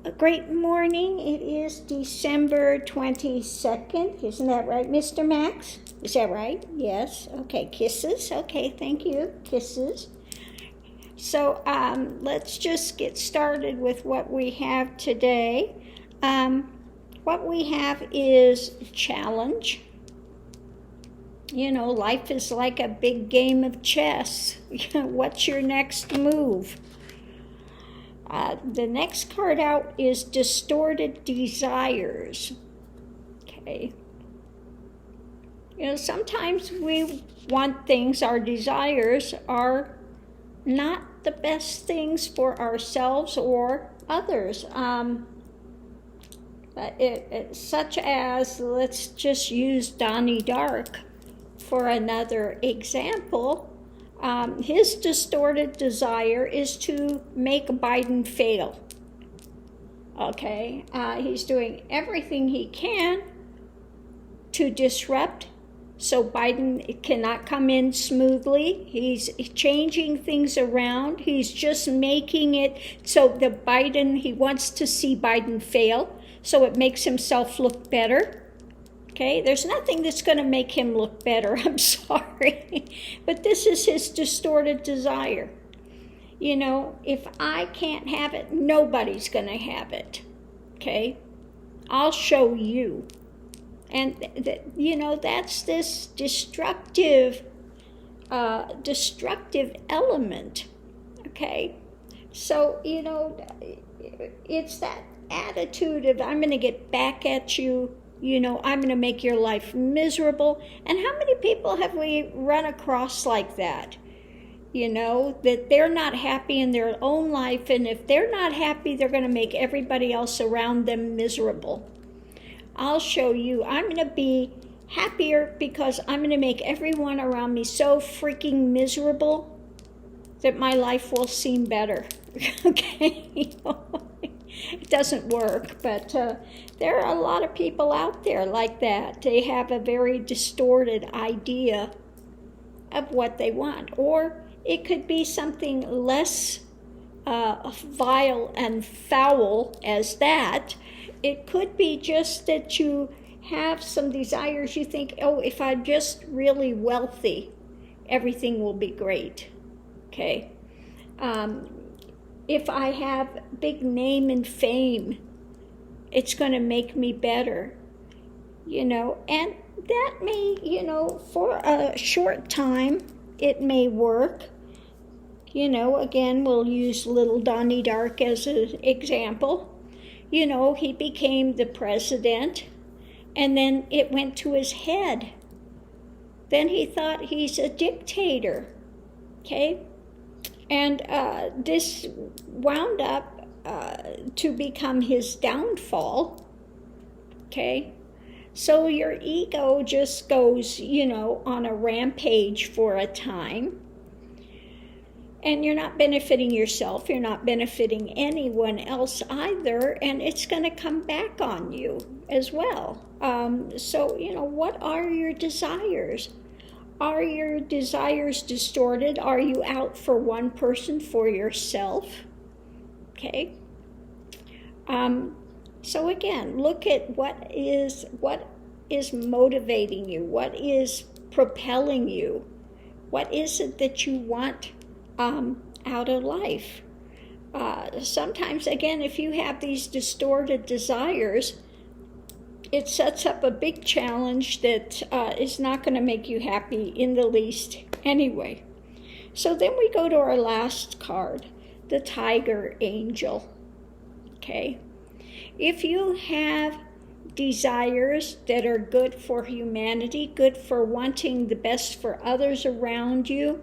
A great morning. It is December 22nd. Isn't that right, Mr. Max? Is that right? Yes. Okay, kisses. Okay, thank you. Kisses. So let's just get started with what we have today. What we have is challenge. You know, life is like a big game of chess. What's your next move? The next card out is distorted desires. Okay. You know, sometimes we want things, our desires are not the best things for ourselves or others. Such as, let's just use Donnie Dark for another example. His distorted desire is to make Biden fail. Okay, he's doing everything he can to disrupt so Biden cannot come in smoothly. He's changing things around. He's just making it so he wants to see Biden fail, so it makes himself look better. Okay, there's nothing that's going to make him look better, I'm sorry. But this is his distorted desire. You know, if I can't have it, nobody's going to have it. Okay, I'll show you. And, that's this destructive element. Okay, so, it's that attitude of I'm going to get back at you. I'm going to make your life miserable. And how many people have we run across like that? That they're not happy in their own life. And if they're not happy, they're going to make everybody else around them miserable. I'll show you. I'm going to be happier because I'm going to make everyone around me so freaking miserable that my life will seem better. Okay? It doesn't work, but there are a lot of people out there like that. They have a very distorted idea of what they want. Or it could be something less vile and foul as that. It could be just that you have some desires. You think, if I'm just really wealthy, everything will be great. Okay? If I have big name and fame, it's going to make me better, and that may, for a short time, it may work. Again, we'll use little Donnie Dark as an example. He became the president, and then it went to his head. Then he thought he's a dictator, okay? And this wound up to become his downfall, okay? So your ego just goes, on a rampage for a time. And you're not benefiting yourself. You're not benefiting anyone else either. And it's going to come back on you as well. So, what are your desires? Are your desires distorted? Are you out for one person, for yourself? Okay. So again, look at what is motivating you. What is propelling you? What is it that you want out of life? Sometimes, again, if you have these distorted desires, it sets up a big challenge that is not going to make you happy in the least anyway. So then we go to our last card, the Tiger Angel. Okay? If you have desires that are good for humanity, good for wanting the best for others around you,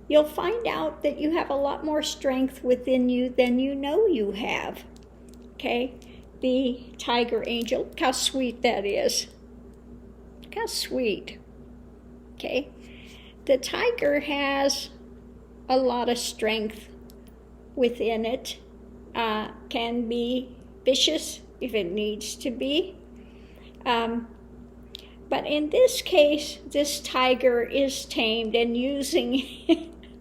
you'll find out that you have a lot more strength within you than you know you have. Okay? The Tiger Angel, look how sweet that is. Look how sweet. Okay? The tiger has a lot of strength within it. Can be vicious if it needs to be. But in this case, this tiger is tamed and using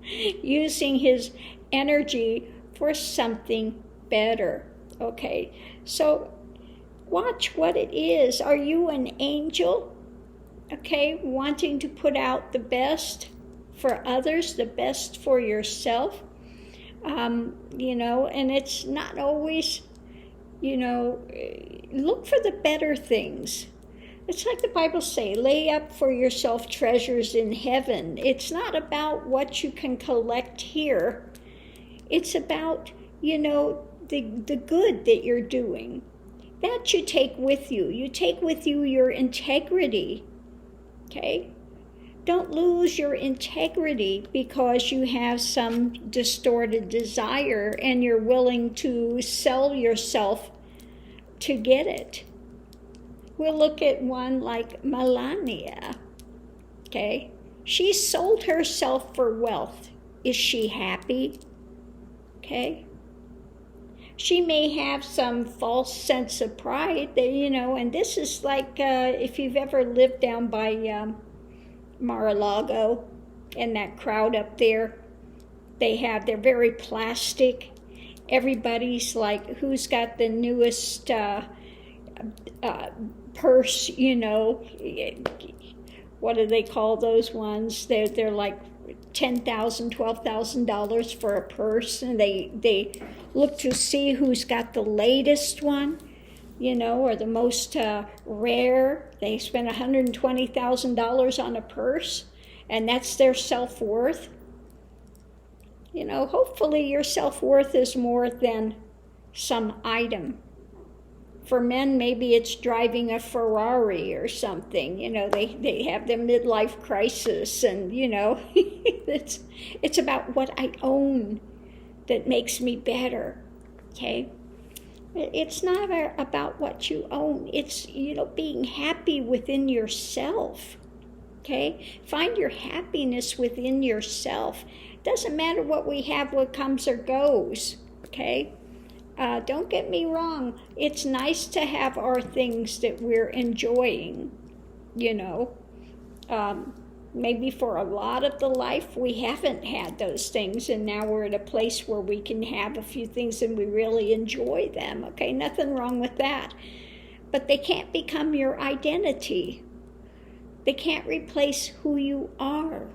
his energy for something better. Okay, so watch what it is. Are you an angel? Okay, wanting to put out the best for others, the best for yourself? And it's not always, look for the better things. It's like the Bible say, lay up for yourself treasures in heaven. It's not about what you can collect here. It's about, the good that you're doing. That you take with you. You take with you your integrity. Okay? Don't lose your integrity because you have some distorted desire and you're willing to sell yourself to get it. We'll look at one like Melania. Okay? She sold herself for wealth. Is she happy? Okay? She may have some false sense of pride, and this is like if you've ever lived down by Mar-a-Lago and that crowd up there, they're very plastic. Everybody's like, who's got the newest purse, what do they call those ones? They're like $10,000, $12,000 for a purse, and they look to see who's got the latest one, or the most rare. They spend $120,000 on a purse, and that's their self-worth. Hopefully your self-worth is more than some item. For men, maybe it's driving a Ferrari or something. They have their midlife crisis, and it's about what I own that makes me better. Okay, it's not about what you own. It's being happy within yourself. Okay, find your happiness within yourself. Doesn't matter what we have, what comes or goes. Okay. Don't get me wrong, it's nice to have our things that we're enjoying, maybe for a lot of the life we haven't had those things, and now we're at a place where we can have a few things and we really enjoy them, okay? Nothing wrong with that. But they can't become your identity. They can't replace who you are.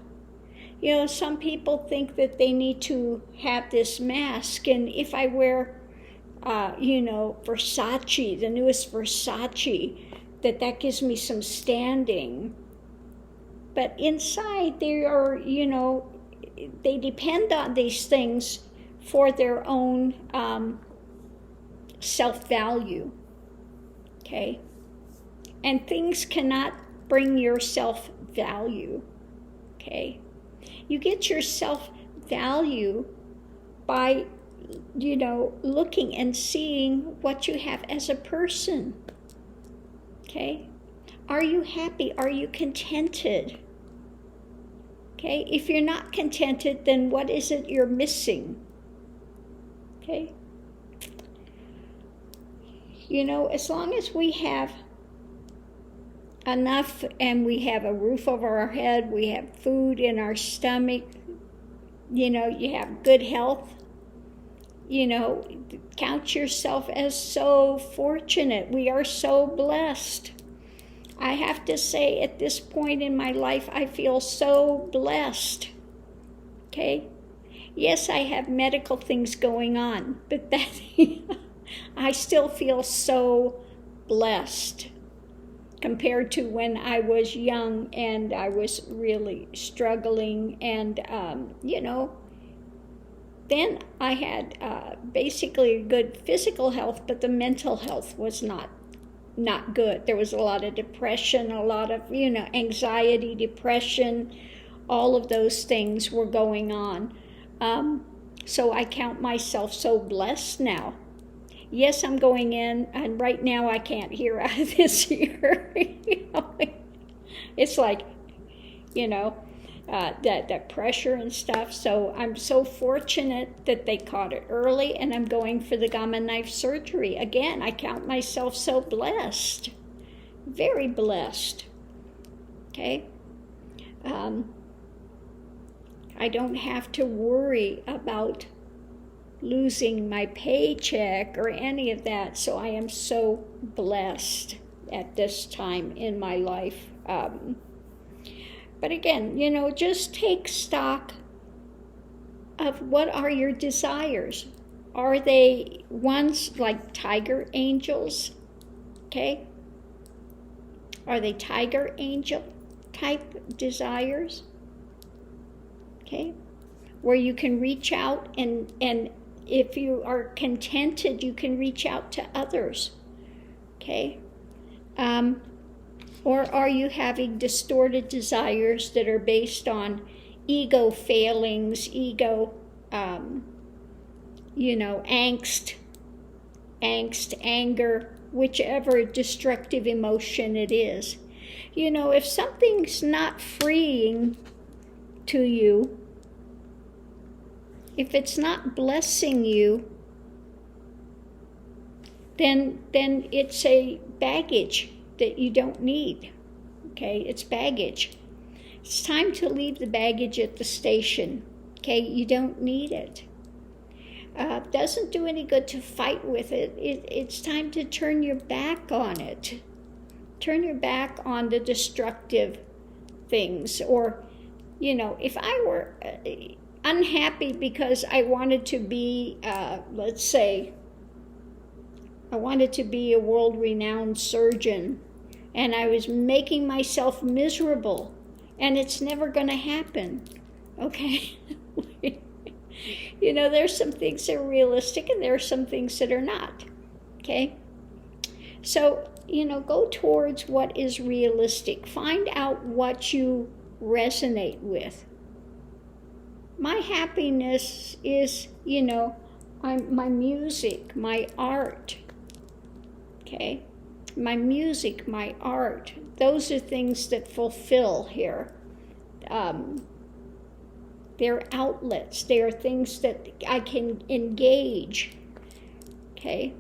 Some people think that they need to have this mask, and if I wear Versace, the newest Versace, that gives me some standing. But inside they are, they depend on these things for their own self-value, okay? And things cannot bring your self-value, okay? You get your self-value by looking and seeing what you have as a person. Okay? Are you happy? Are you contented? Okay? If you're not contented, then what is it you're missing? Okay? As long as we have enough and we have a roof over our head, we have food in our stomach, you have good health, count yourself as so fortunate. We are so blessed. I have to say, at this point in my life, I feel so blessed. Okay? Yes, I have medical things going on, but I still feel so blessed compared to when I was young and I was really struggling, and then I had basically good physical health, but the mental health was not good. There was a lot of depression, a lot of, anxiety, depression, all of those things were going on. So I count myself so blessed now. Yes, I'm going in, and right now I can't hear out of this ear. It's like, that pressure and stuff. So I'm so fortunate that they caught it early, and I'm going for the Gamma knife surgery. Again, I count myself so blessed, very blessed. Okay? I don't have to worry about, losing my paycheck or any of that. So I am so blessed at this time in my life. But again, just take stock of what are your desires. Are they ones like tiger angels? Okay? Are they tiger angel type desires? Okay? Where you can reach out and if you are contented, you can reach out to others. Okay? Or are you having distorted desires that are based on ego failings, ego, angst, anger, whichever destructive emotion it is. If something's not freeing to you, if it's not blessing you, then it's a baggage that you don't need. Okay, it's baggage. It's time to leave the baggage at the station. Okay, you don't need it. Doesn't do any good to fight with it. It's time to turn your back on it. Turn your back on the destructive things. Or, if I were unhappy because I wanted to be, let's say, I wanted to be a world-renowned surgeon, and I was making myself miserable, and it's never going to happen, okay? There's some things that are realistic, and there are some things that are not, okay? So, go towards what is realistic. Find out what you resonate with. My happiness is, my music, my art, okay? My music, my art, those are things that fulfill here. They're outlets. They are things that I can engage, okay?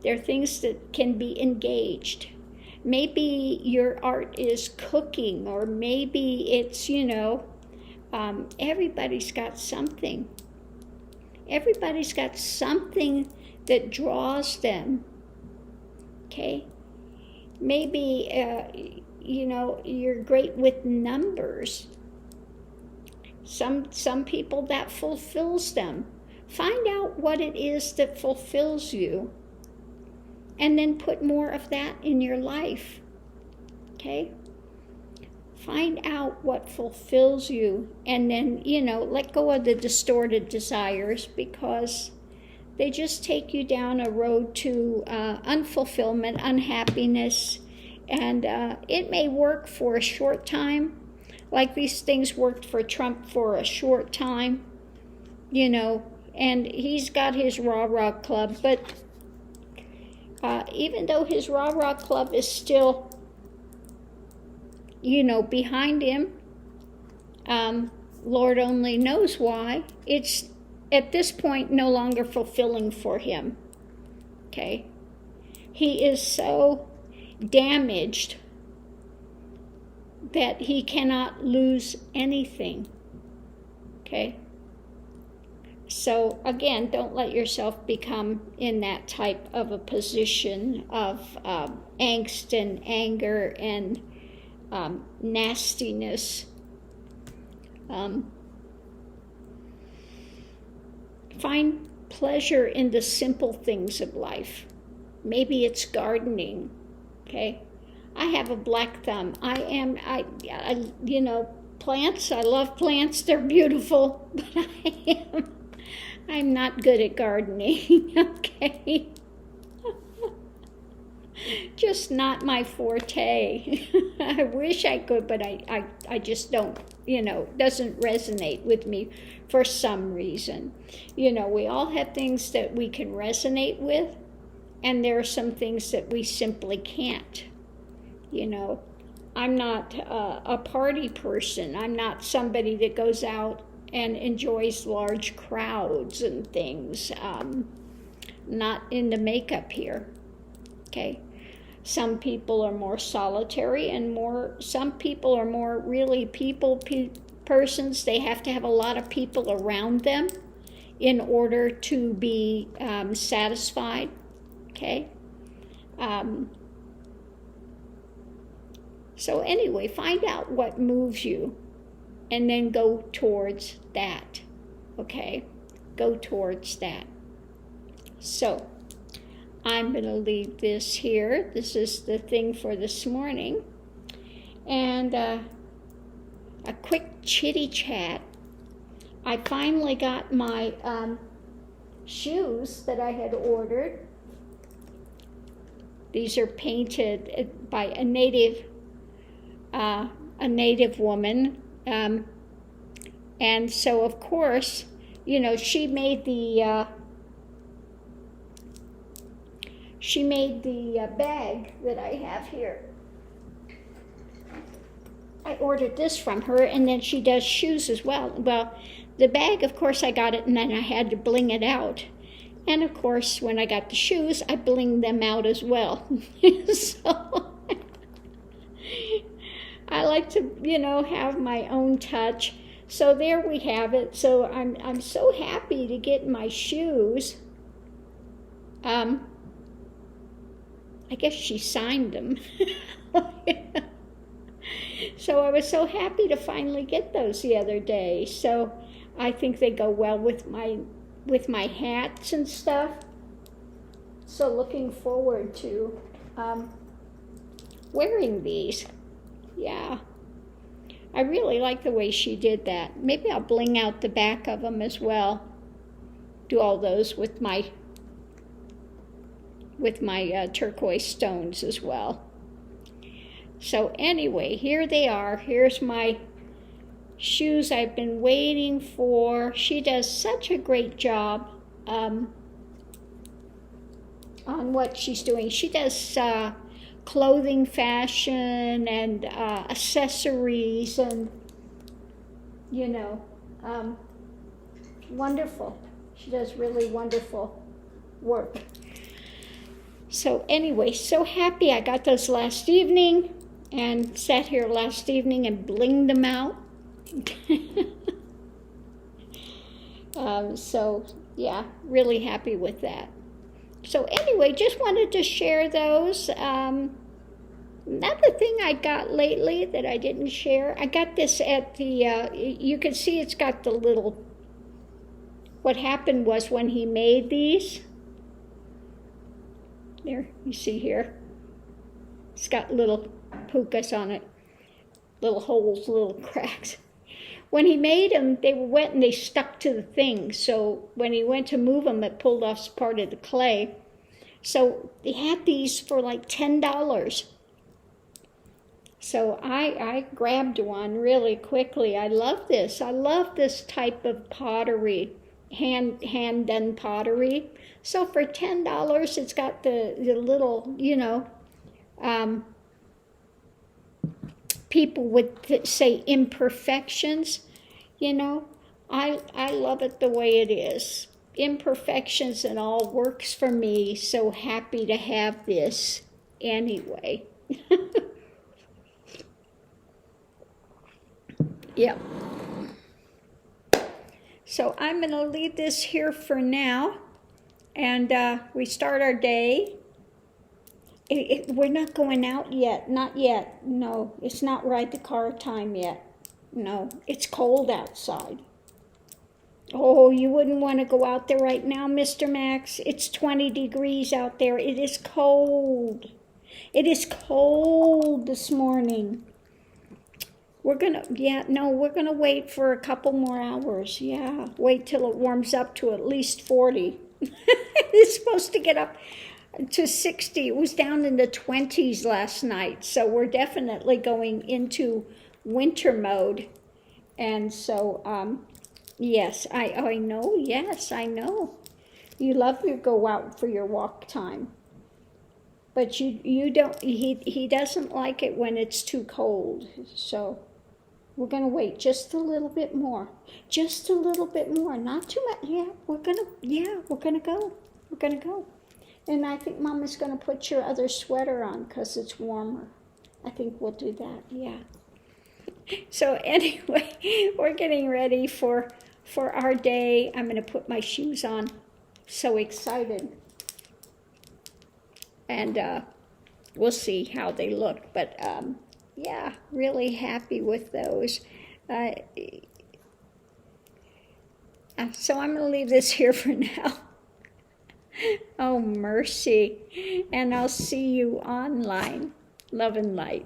They're things that can be engaged. Maybe your art is cooking, or maybe it's, everybody's got something. Everybody's got something that draws them, okay? Maybe, you're great with numbers. Some people, that fulfills them. Find out what it is that fulfills you, and then put more of that in your life, okay? Find out what fulfills you, and then, let go of the distorted desires, because they just take you down a road to unfulfillment, unhappiness, and it may work for a short time, like these things worked for Trump for a short time, and he's got his rah-rah club, but even though his rah-rah club is still, behind him, Lord only knows why, it's at this point no longer fulfilling for him, okay? He is so damaged that he cannot lose anything, okay? So again, don't let yourself become in that type of a position of angst and anger and nastiness. Find pleasure in the simple things of life. Maybe it's gardening, okay? I have a black thumb. Plants, I love plants, they're beautiful, but I'm not good at gardening, okay? Just not my forte. I wish I could, but I just don't, doesn't resonate with me for some reason. We all have things that we can resonate with, and there are some things that we simply can't. I'm not a party person. I'm not somebody that goes out and enjoys large crowds and things. Not into makeup here, okay? Some people are more solitary, and some people are more really persons. They have to have a lot of people around them in order to be satisfied, okay? So anyway, find out what moves you and then go towards that, okay? Go towards that. So I'm going to leave this here. This is the thing for this morning. And a quick chitty chat. I finally got my shoes that I had ordered. These are painted by a native woman. And so, of course, you know, she made the bag that I have here. I ordered this from her, and then she does shoes as well. Well, the bag, of course, I got it, and then I had to bling it out. And, of course, when I got the shoes, I blinged them out as well. So I like to, you know, have my own touch. So there we have it. So I'm so happy to get my shoes. I guess she signed them. So I was so happy to finally get those the other day. So I think they go well with my hats and stuff. So looking forward to wearing these. Yeah. I really like the way she did that. Maybe I'll bling out the back of them as well. Do all those with my turquoise stones as well. So anyway, here they are. Here's my shoes I've been waiting for. She does such a great job on what she's doing. She does clothing fashion and accessories and, you know, wonderful. She does really wonderful work. So anyway, so happy I got those last evening and sat here last evening and blinged them out. So yeah, really happy with that. So anyway, just wanted to share those. Another thing I got lately that I didn't share, I got this at the, you can see it's got the little, what happened was when he made these, there, you see here, it's got little pukas on it, little holes, little cracks. When he made them, they were wet and they stuck to the thing. So when he went to move them, it pulled off part of the clay. So he had these for like $10. So I grabbed one really quickly. I love this. I love this type of pottery, hand done pottery. So for $10, it's got the little, you know, people would say imperfections, you know. I love it the way it is. Imperfections and all works for me. So happy to have this anyway. Yep. So I'm going to leave this here for now. And we start our day. We're not going out yet. Not yet. No, it's not ride the car time yet. No, it's cold outside. Oh, you wouldn't want to go out there right now, Mr. Max. It's 20 degrees out there. It is cold. It is cold this morning. We're going to wait for a couple more hours. Yeah, wait till it warms up to at least 40. It's supposed to get up to 60. It was down in the 20s last night. So we're definitely going into winter mode. And so, yes, I know. Yes, I know. You love to go out for your walk time. But you don't, he doesn't like it when it's too cold. So we're going to wait just a little bit more. Just a little bit more. Not too much. Yeah, we're going to go. We're going to go. And I think Mama's going to put your other sweater on because it's warmer. I think we'll do that. Yeah. So anyway, we're getting ready for for our day. I'm going to put my shoes on. So excited. And we'll see how they look. But yeah, really happy with those. So I'm going to leave this here for now. Oh, mercy. And I'll see you online. Love and light.